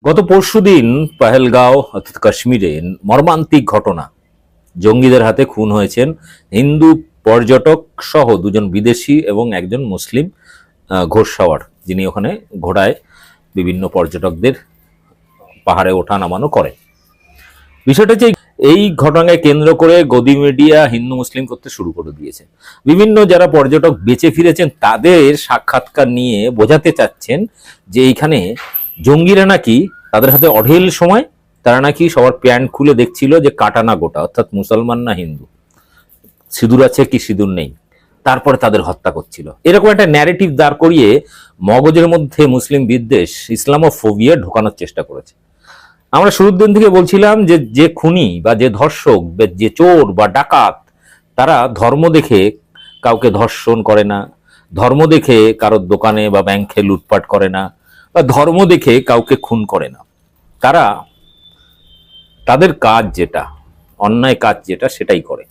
গত পরশুদিন পহেলগাঁও অর্থাৎ কাশ্মীরে মর্মান্তিক ঘটনা। জঙ্গিদের হাতে খুন হয়েছেন হিন্দু পর্যটক সহ দুজন বিদেশি এবং একজন মুসলিম ঘোড়সওয়ার, যিনি ওখানে ঘোড়ায় বিভিন্ন পর্যটকদের পাহাড়ে ওঠা নামানো করেন। বিষয়টা হচ্ছে এই ঘটনাকে কেন্দ্র করে গদি মিডিয়া হিন্দু মুসলিম করতে শুরু করে দিয়েছে। বিভিন্ন যারা পর্যটক বেঁচে ফিরেছেন তাদের সাক্ষাৎকার নিয়ে বোঝাতে চাচ্ছেন যে এইখানে জঙ্গিরা নাকি তাদের হাতে অঢেল সময়, তারা নাকি সবার প্যান্ট খুলে দেখছিল যে কাটা না গোটা, অর্থাৎ মুসলমান না হিন্দু, সিঁদুর আছে কি সিঁদুর নেই, তারপরে তাদের হত্যা করছিল। এরকম একটা ন্যারেটিভ দাঁড় করিয়ে মগজের মধ্যে মুসলিম বিদ্বেষ, ইসলামোফোবিয়া ঢোকানোর চেষ্টা করেছে। আমরা শুরুর দিন থেকে বলছিলাম যে যে খুনি বা যে ধর্ষক, যে চোর বা ডাকাত, তারা ধর্ম দেখে কাউকে ধর্ষণ করে না, ধর্ম দেখে কারোর দোকানে বা ব্যাংকে লুটপাট করে না, বা ধর্ম দেখে কাউকে খুন করে না। তারা তাদের কাজ যেটা, অন্যায় কাজ যেটা, সেটাই করে,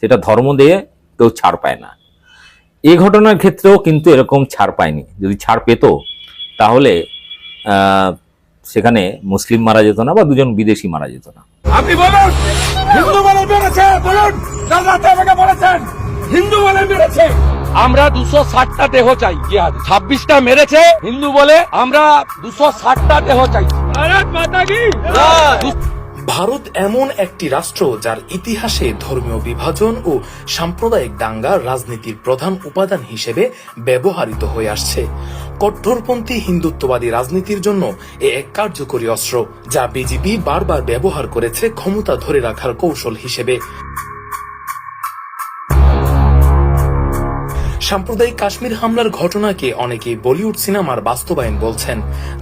সেটা ধর্ম দিয়ে কেউ ছাড় পায় না। এই ঘটনার ক্ষেত্রেও কিন্তু এরকম ছাড় পায়নি। যদি ছাড় পেত তাহলে সেখানে মুসলিম মারা যেত না বা দুজন বিদেশি মারা যেত না। আপনি বলুন, হিন্দু বলে মেরেছে, বলুন কাল রাতে আমাকে বলেছেন হিন্দু বলে মেরেছে। আমরা 260টা দেহ চাই, 26টা মেরেছে হিন্দু বলে, আমরা 260টা দেহ চাই। ভারত মাতা কি জয়। ভারত এমন একটি রাষ্ট্র যার ইতিহাসে ধর্মীয় বিভাজন ও সাম্প্রদায়িক দাঙ্গা রাজনীতির প্রধান উপাদান হিসেবে ব্যবহৃত হয়ে আসছে। কট্টরপন্থী হিন্দুত্ববাদী রাজনীতির জন্য এক কার্যকরী অস্ত্র, যা বিজেপি বারবার ব্যবহার করেছে ক্ষমতা ধরে রাখার কৌশল হিসেবে। সাম্প্রদায়িক কাশ্মীর হামলার ঘটনাকে অনেকেই বলিউড সিনেমার বাস্তবায়ন বলছেন,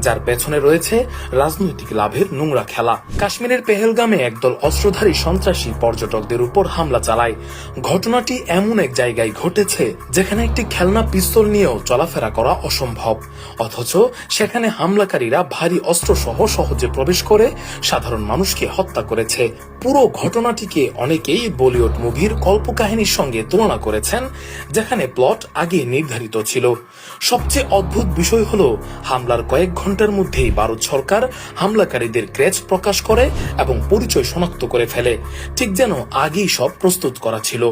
যার পেছনে রয়েছে রাজনৈতিক লাভের নোংরা খেলা। কাশ্মীরের পেহেলগামে একদল অস্ত্রধারী সন্ত্রাসী পর্যটকদের উপর হামলা চালায়। ঘটনাটি এমন এক জায়গায় ঘটেছে যেখানে একটি খেলনা পিস্তল নিয়েও চলাফেরা করা অসম্ভব, অথচ সেখানে হামলাকারীরা ভারী অস্ত্রসহ সহজে প্রবেশ করে সাধারণ মানুষকে হত্যা করেছে। পুরো ঘটনাটিকে অনেকেই বলিউড মুভির কল্পকাহিনীর সঙ্গে তুলনা করেছেন, যেখানে প্লট আগে নির্ধারিত ছিল। সবচেয়ে অদ্ভুত বিষয় হলো, হামলার কয়েক ঘন্টার মধ্যেই ভারত সরকার হামলাকারীদের ক্রেজ প্রকাশ করে এবং পরিচয় শনাক্ত করে ফেলে, ঠিক যেন আগেই সব প্রস্তুত করা ছিল।